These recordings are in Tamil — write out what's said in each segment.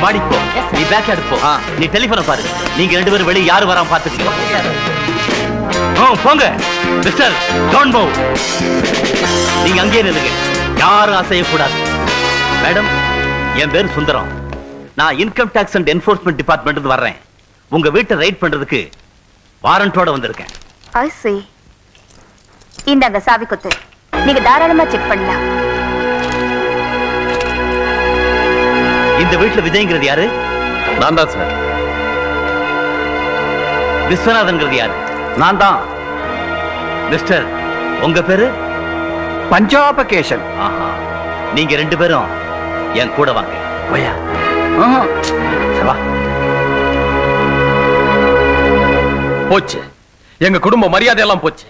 மாடிக்கு போ. நீ பேக் எடுத்து போ. நீ டெலிபோனை பாரு. நீங்க ரெண்டு பேரும் வெளியே யாரு வராம பாத்துக்கீங்க. போங்க மிஸ்டர், டோன்ட் மூவ். நீங்க அங்கேயே நில்லுங்க, யாரும் அசையக்கூடாது. மேடம், என் பேர் சுந்தரம். நான் income tax and enforcement department வர்றேன். உங்க வீட்டை ரைட் பண்றதுக்கு வாரண்டோட வந்திருக்கேன். I see. இந்தாங்க சாவி கொத்து. நீங்க தாராளமா செக் பண்ணலாம். இந்த வீட்டுல விஜய்ங்கிறது யாரு? நான் தான் சார். விஸ்வநாதன்ங்கிறது யாரு? நான் தான். மிஸ்டர், உங்க பேரு? பஞ்சாபகேஷன். ஆஹா, நீங்க ரெண்டு பேரும் என் கூட வாங்க. வயா வா. போச்சு, எங்க குடும்ப மரியாதை எல்லாம் போச்சு.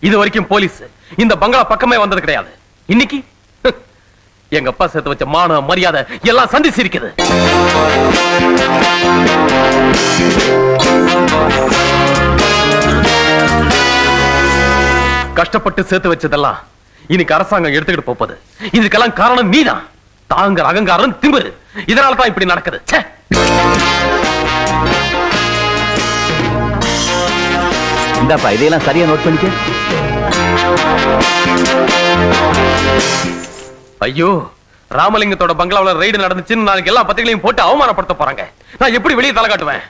இது வரைக்கும் போலீஸ் இந்த பங்களா பக்கமே வந்தது கிடையாது. இன்னைக்கு எங்க அப்பா சேர்த்து வச்ச மான மரியாதை எல்லாம் சந்திச்சு இருக்குது. கஷ்டப்பட்டு சேர்த்து வச்சதெல்லாம் இன்னைக்கு அரசாங்கம் எடுத்துக்கிட்டு போகுது. இதுக்கெல்லாம் காரணம் நீதான். தாங்கிற அகங்காரம் திமிரு, இதனால தான் இப்படி நடக்குது. இந்தாப்பா, இதையெல்லாம் சரியா நோட் பண்ணிக்க. ஐயோ, ராமலிங்கத்தோட பங்களாவுல ரைடு நடந்துச்சுன்னு நாளைக்கு எல்லா பத்திரிகையும் போட்டு அவமானப்படுத்த போறாங்க. நான் எப்படி வெளியே தலை காட்டுவேன்?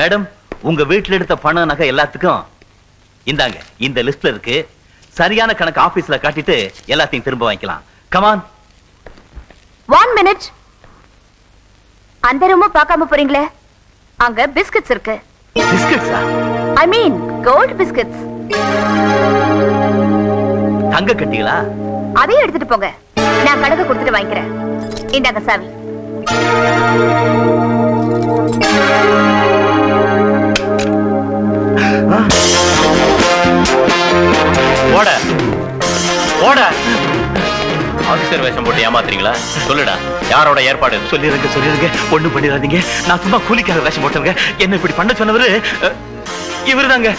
மேடம், உங்க வீட்டுல எடுத்த பண நகை எல்லாத்துக்கும் இந்தாங்க, இந்த லிஸ்ட்ல இருக்கு. சரியான கணக்கு ஆபீஸ்ல காட்டிட்டு எல்லாத்தையும் திரும்ப வாங்கிக்கலாம். கமான். 1 minute. அந்த ரூம பார்க்காம போறீங்களே, அங்க பிஸ்கட்ஸ் இருக்கு. பிஸ்கட்ஸா? I mean gold biscuits. தங்க கட்டிகளா? அதையும் எடுத்துட்டு போங்க, நான் கணக்கு கொடுத்துட்டு வாங்கிக்கிறேன். இந்தாங்க சாவி. ஓட ஓட. ஆபீசர் வேஷம் போட்டு ஏமாத்துறீங்களா? சொல்லுடா, யாரோட ஏற்பாடு? சொல்லிருங்க, ஒண்ணும் பண்ணிடாதீங்க. நான் சும்மா கூலிக்காக வேஷம் போட்டேங்க. என்ன இப்படி பண்ண சொன்னவரு இவருதாங்க.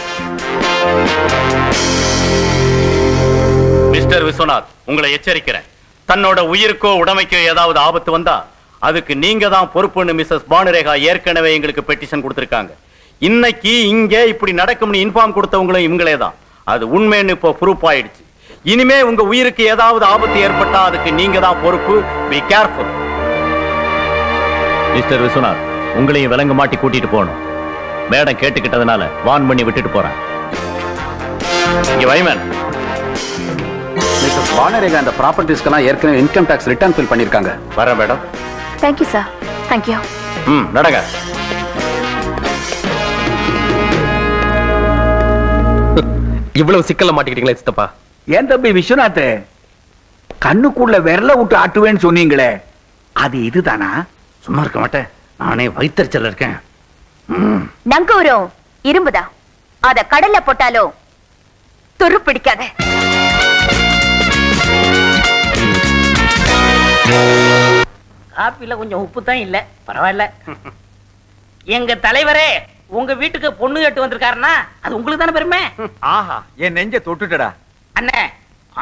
மிஸ்டர் விஸ்வநாத், உங்களை எச்சரிக்கிறேன். தன்னோட உயிருக்கோ உடைமைக்கோ ஏதாவது ஆபத்து வந்தா அதுக்கு நீங்க தான் பொறுப்புன்னு மிஸ்ஸஸ் பானுரேகா ஏற்கனவே எங்களுக்கு பெட்டிஷன் கொடுத்திருக்காங்க. இன்னைக்கு இங்க இப்படி நடக்கும்னு இன்ஃபார்ம் கொடுத்தவங்களும் இவங்களே தான். அது உண்மைன்னு இப்போ ப்ரூஃப் ஆயிடுச்சு. இனிமே உங்க உயிருக்கு ஏதாவது ஆபத்து ஏற்பட்டா அதுக்கு நீங்க தான் பொறுப்பு. Be careful. மிஸ்டர் விஸ்வநாத், உங்களையும் விலங்கு மாட்டி கூட்டிட்டு போகணும். மேடம் கேட்டுக்கிட்டதுனால வான் பண்ணி விட்டுட்டு போறேன். இங்க வைமன். மிஸ்ஸஸ் பானுரேகா அந்த ப்ராப்பர்ட்டிஸ்க்கெல்லாம் ஏற்கனவே இன்கம் டாக்ஸ் ரிட்டர்ன் ஃபில் பண்ணிருக்காங்க. வரேன் மேடம். Thank you sir. தேங்க்யூ. நடங்க. இவ்வளவு சிக்கல்ல மாட்டிக்கிட்டீங்களே சித்தப்பா. ஏன் தம்பி விஸ்வநாத், கண்ணுக்குள்ள விரல விட்டு ஆட்டுவேன்னு சொன்னீங்களே, அது இதுதானா? சும்மா இருக்க மாட்டேன், நானே வயிற்றுச்சல் இருக்கேன். நங்கூரம் இரும்புதான், அத கடல்ல போட்டாலும் துரு பிடிக்காத. காப்பில கொஞ்சம் உப்பு தான் இல்ல, பரவாயில்ல. எங்க தலைவரே உங்க வீட்டுக்கு பொண்ணு கேட்டு வந்திருக்காருன்னா அது உங்களுக்கு தானே பெருமை. ஆஹா, என் நெஞ்ச தொட்டுட்டடா. அண்ணே,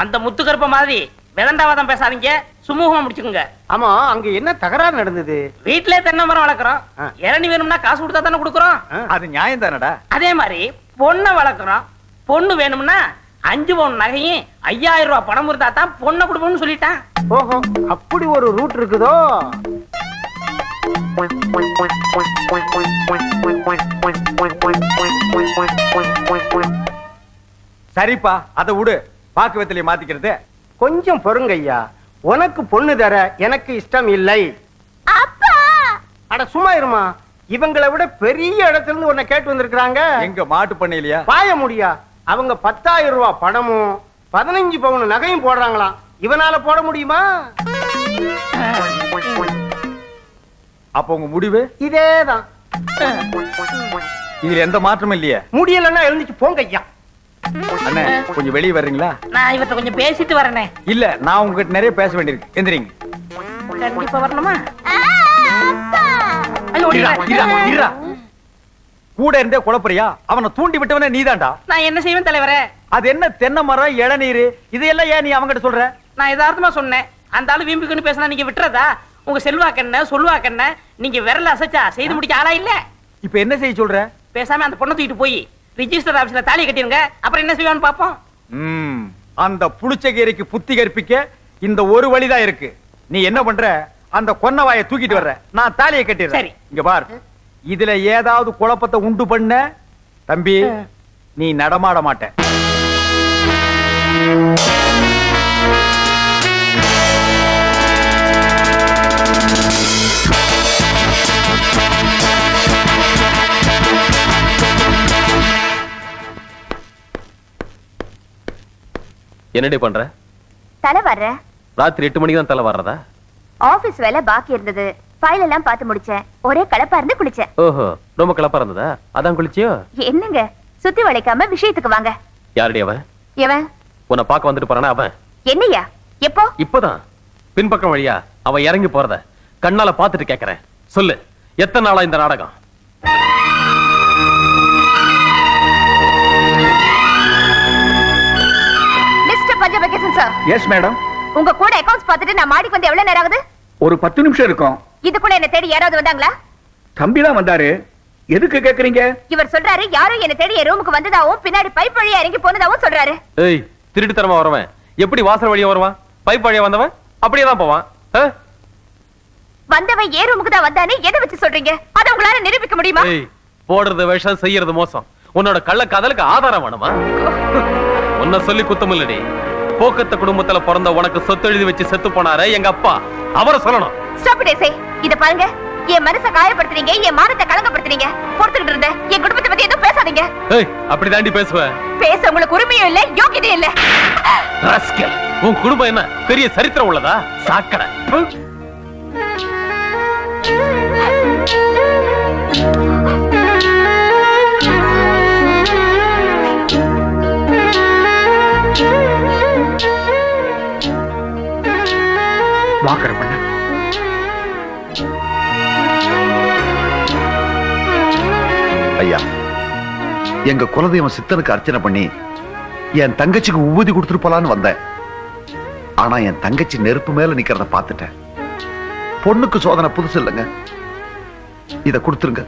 அந்த முத்துக்கருப்ப மாதிரி விதண்டாவாதம் பேசாதீங்க, சுமூகமா முடிச்சுக்குங்க. ஆமா, அங்க என்ன தகராறு நடந்தது? வீட்லயே தென்னை மரம் வளர்க்குறோம், இளநீ வேணும்னா காசு கொடுத்தா தானே கொடுக்குறோம். அது நியாயம் தானடா. அதே மாதிரி பொண்ணை வளர்க்குறோம், பொண்ணு வேணும்னா 5 பவுன் நகையும் 5000 ரூபாய் பணம் இருந்தா தான் பொண்ணை கொடுப்போம்னு சொல்லிட்டான். ஓஹோ, அப்படி ஒரு ரூட் இருக்குதோ? சரிப்பா, அதை விடு. பாக்கு வெத்தலையை மாத்திக்கிறது. கொஞ்சம் பொறுங்க ஐயா, உனக்கு பொண்ணு தர எனக்கு இஷ்டம் இல்லை. அட சும்மா இருமா, இவங்களை விட பெரிய இடத்துல இருந்து உன்னை கேட்டு வந்திருக்காங்க. எங்க மாட்டு பண்ணையிலையா? பாய முடியா? அவங்க 10000 ரூபாய் பணமும் 15 பவுன் நகையும் போடுறாங்களாம். இவனால போட முடியுமா? அப்ப உங்க முடிவு இதேதான். இதுல எந்த மாற்றமும் இல்லையே. முடியலன்னா எழுந்துச்சு போங்க ஐயா. அண்ணே, கொஞ்சம் வெளியே வர்றீங்களா? நான் இவர்கிட்ட கொஞ்சம் பேசிட்டு வரேனே. இல்ல, நான் உங்ககிட்ட நிறைய பேச வேண்டியிருக்கு. எந்திரிங்க. கண்டிப்பா வரணுமா? கூட இருந்தே குழப்பறியா? அவனை தூண்டி விட்டவனே நீதான்டா. நான் என்ன செய்வேன் தலைவரே? அது என்ன தென்னை மரம், இளநீர், இதெல்லாம் ஏன் நீ அவங்கிட்ட சொல்ற? நான் யதார்த்தமா சொன்னேன். அந்த ஆளு வீம்புக்குன்னு பேசினா நீங்க விட்டுறதா? உங்க செல்வாக்கண்ண சொல்வாக்கண்ண நீங்க விரல அசைச்சா செய்து முடிக்க ஆளா இல்ல. இப்ப என்ன செய்ய சொல்ற? பேசாம அந்த பொண்ணை தூக்கிட்டு போய் ரிஜிஸ்டர் ஆபீஸ்ல தாலியை கட்டிருங்க. அப்புறம் என்ன செய்வான்னு பாப்போம். அந்த புளிச்சகீரைக்கு புத்தி கற்பிக்க இந்த ஒரு வழிதான் இருக்கு. நீ என்ன பண்ற? அந்த கொன்னவாயை தூக்கிட்டு வர்ற, நான் தாலியை கட்டிடுறேன். சரி. இங்க பார், இதுல ஏதாவது குழப்பத்தை உண்டு பண்ண தம்பி நீ நடமாட மாட்ட. என்னடி பண்ற? தலை வர்ற. ராத்திரி 8 மணிக்கு தான் தலை வர்றதா? ஆபீஸ் வேலை பாக்கி இருந்தது, ஃபைல் எல்லாம் பார்த்து முடிச்சேன். ஒரே கலப்பா இருந்து குளிச்சேன். ஓஹோ, ரொம்ப கலப்பா இருந்ததா? அதான் குளிச்சியோ? என்னங்க சுத்தி வளைக்காம விஷயத்துக்கு வாங்க. யாரடி அவன்? எவன்? உன்னை பார்க்க வந்துட்டு போறானே அவன். என்னையா? எப்போ? இப்பதான் பின்பக்கம் வழியா அவன் இறங்கி போறத கண்ணால பாத்துட்டு கேக்குறேன். சொல்லு, எத்தனை நாளா இந்த நாடகம்? Mister Panchapakesan sir. Yes madam. உங்க கூட அக்கவுண்ட்ஸ் பார்த்துட்டு நான் மாடிக்கு வந்து எவ்வளவு நேரம் ஆகுது? ஒரு 10 நிமிஷம் இருக்கும். இதுக்குள்ள என்ன தேடி யாராவது வந்தாங்களா? தம்பி தான் வந்தாரு. எதுக்கு கேக்குறீங்க? இவர் சொல்றாரு யாரோ என்ன தேடி என் ரூமுக்கு வந்ததாவும் பின்னாடி பைப் வழியா இறங்கி போனதாவும் சொல்றாரு. ஏய், திருட்டுத்தனமா வரவன் எப்படி வாசல் வழியா வருவான்? பைப் வழியா வந்தவன் அப்படியே தான் போவான். வந்தவன் ஏ ரூமுக்கு தான் வந்தானே எதை வச்சு சொல்றீங்க? அத உங்களால நிரூபிக்க முடியுமா? ஏய், போடுறது விஷம், செய்யறது மோசம். உன்னோட கள்ள காதலுக்கு ஆதாரம் வேணுமா? உன்ன சொல்லி குத்தம் இல்லடி. போக்கத்த குடும்பத்துல பிறந்த உனக்கு சொத்து எழுதி வச்சு செத்து போனாரு எங்க அப்பா, அவரை சொல்லணும். ஸ்டாப் இட் ஏசே. இத பாருங்க, என் மனசை காயப்படுத்துறீங்க, என் மானத்தை களங்கப்படுத்துறீங்க. பொறுத்துக்கிட்டு இருந்த என் குடும்பத்தை பத்தி எதுவும் பேசாதீங்க. ஏய், அப்படி தாண்டி பேசுவேன். பேச உங்களுக்கு உரிமையும் இல்ல, யோகியதையும் இல்ல. ராஸ்கல், உன் குடும்பம் என்ன பெரிய சரித்திரம் உள்ளதா? சாக்கடை. வாக்கற பண்ண. ஐயா, எங்க குலதெய்வம் சித்தனுக்கு அர்ச்சனை பண்ணி என் தங்கச்சிக்கு உபூதி கொடுத்துட்டு போலான்னு வந்தேன். ஆனா என் தங்கச்சி நெருப்பு மேல நிக்கிறத பார்த்துட்டேன். பொண்ணுக்கு சோதனை புதுசு இல்லைங்க, இத கொடுத்துருங்க.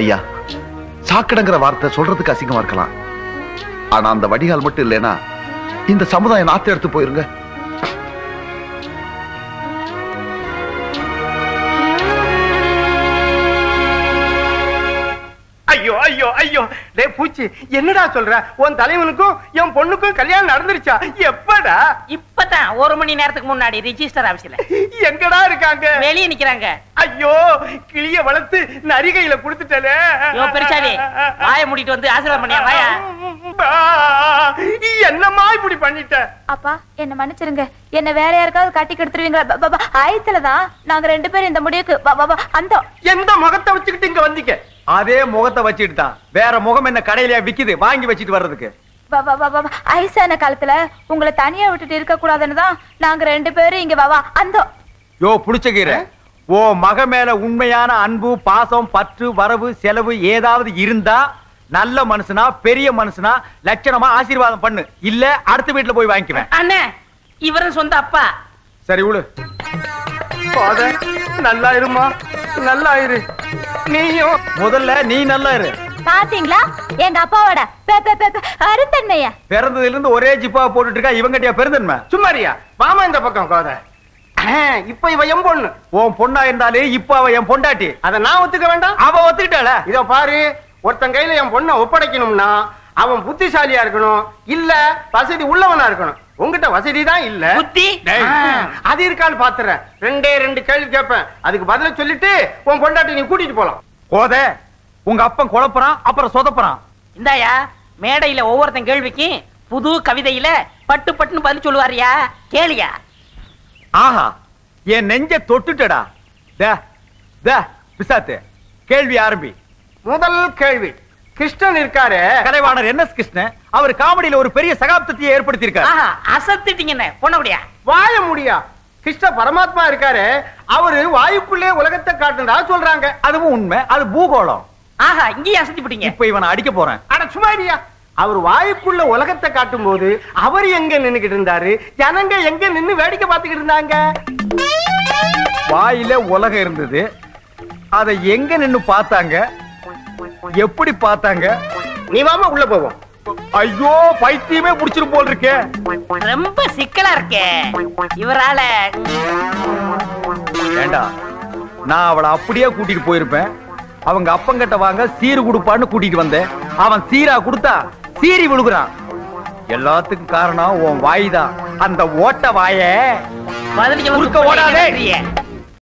ஐயா, சாக்கடைங்கிற வார்த்தை சொல்றதுக்கு அசிங்கமா இருக்கலாம், ஆனா அந்த வடிகால் மட்டும் இல்லைன்னா இந்த சமுதாயம் நாத்து எடுத்து போயிருங்க. ஐயோ ஐயோ ஐயோ, டேய் பூச்சி, என்னடா சொல்ற? உன் தலைவனுக்கும் என் பொண்ணுக்கும் கல்யாணம் நடந்துருச்சா? எப்படா? இப்பதான் 1 மணி நேரத்துக்கு முன்னாடி ரிஜிஸ்டர் ஆபீஸ்ல. எங்கடா இருக்காங்க? வெளியே நிக்கிறாங்க. ஐயோ, கிளிய வளர்த்து நரிகையில குடுத்துட்டே. யோ பெருசாலி, வாயை மூடிட்டு வந்து ஆசீர்வாதம் பண்ணியா? வாயா. என்னம்மா இப்படி பண்ணிட்ட? அப்பா என்ன மன்னிச்சிருங்க, என்ன வேற யாருக்காவது கட்டி கெடுத்துருவீங்களா? ஆயத்துலதான் நாங்க 2 பேரும் இந்த முடிவுக்கு அந்த எந்த முகத்தை வச்சுக்கிட்டு இங்க வந்தீங்க? அதே முகத்தை வச்சுட்டு தான். வேற முகம் என்ன கடையில விக்குது வாங்கி வச்சுட்டு வர்றதுக்கு? ஐசான காலத்துல உங்களை தனியா விட்டுட்டு இருக்க கூடாதுன்னு தான் நாங்க 2 பேரும் இங்க அந்த யோ புடிச்சகீரை, ஓ மக மேல உண்மையான அன்பு, பாசம், பற்று, வரவு, செலவு ஏதாவது இருந்தா நல்ல மனுஷனா, பெரிய மனுஷனா, லட்சணமா ஆசீர்வாதம் பண்ணு. இல்ல அடுத்த வீட்டுல போய் வாங்கிக்குவேன். அண்ணே, இவரும் சொந்த அப்பா. சரி விடு. நல்லா இருமா, நல்லா இரு. நீயும் முதல்ல நீ நல்லா இரு. பாத்தீங்களா எங்க அப்பாவோட அருந்தன்மைய? பிறந்ததுல இருந்து ஒரே ஜிப்பா போட்டுட்டு இருக்கா. இவங்கட்டியா பெருந்தன்மை? சும்மாரியா, மாமா இந்த பக்கம் கோத. இப்ப இவ என் பொண்ணு. உன் பொண்ணா இருந்தாலே இப்ப அவ என் பொண்டாட்டி. அத நான் ஒத்துக்க வேண்டாம்? அவ ஒத்துக்கிட்டாள. இத பாரு, ஒருத்தன் கையில என் பொண்ணை ஒப்படைக்கணும்னா அவன் புத்திசாலியா இருக்கணும், இல்ல வசதி உள்ளவனா இருக்கணும். உங்ககிட்ட வசதி தான் இல்ல, புத்தி அது இருக்கான்னு பாத்துறேன். 2 கேள்வி கேட்பேன், அதுக்கு பதில சொல்லிட்டு உன் பொண்டாட்டி நீ கூட்டிட்டு போலாம். கோத, உங்க அப்பன் குழப்பறான், அப்புறம் சொதப்பறான். இந்தாயா, மேடையில ஒவ்வொருத்தன் கேள்விக்கு புது கவிதையில பட்டு பட்டுன்னு பதில் சொல்லுவாரியா, கேளியா. ஆஹா, என் நெஞ்ச தொட்டுட்டடா. பிசாத்து, கேள்வி ஆரம்பி. முதல் கேள்வி, கிருஷ்ணன் இருக்காரு, கலைவாணர் என்.எஸ். கிருஷ்ணன். அவர் காமெடியில ஒரு பெரிய சகாப்தத்தையே ஏற்படுத்தி இருக்காரு. அசத்திட்டீங்க பொண்ண முடியா? வாய முடியா? கிருஷ்ண பரமாத்மா இருக்காரு, அவரு வாயுக்குள்ளே உலகத்தை காட்டுறதா சொல்றாங்க. அதுவும் உண்மை, அது பூகோளம். ஆஹா, இங்கேயே அசத்தி போட்டீங்க. இப்ப இவனை அடிக்க போறேன். அட சும்மாரியா, அவர் வாய்ப்புள்ள உலகத்தை காட்டும் போது அவர் எங்க நின்னுகிட்டு இருந்தாரு, ஜனங்க எங்க நின்னு வேடிக்கை பார்த்துக்கிட்டு இருந்தாங்க. வாயில உலகம் இருந்தது, அதை எங்க நின்னு பார்த்தாங்க, எப்படி பார்த்தாங்க? நீ வாமா உள்ள போவோம். ஐயோ பைத்தியமே புடிச்சிரும் போல் இருக்கே. ரொம்ப சிக்கலா இருக்கே இவரால. ஏண்டா நான் அவளை அப்படியே கூட்டிட்டு போயிருப்பேன். அவங்க அப்பங்கிட்ட வாங்க சீரு கொடுப்பான்னு கூட்டிட்டு வந்தேன். அவன் சீரா கொடுத்தா சீரி விழுகுறான். எல்லாத்துக்கும் காரணம் உன் வாய் தான். அந்த ஓட்ட வாய பதிலுக்கு குறுக்க ஓடாதே. வந்து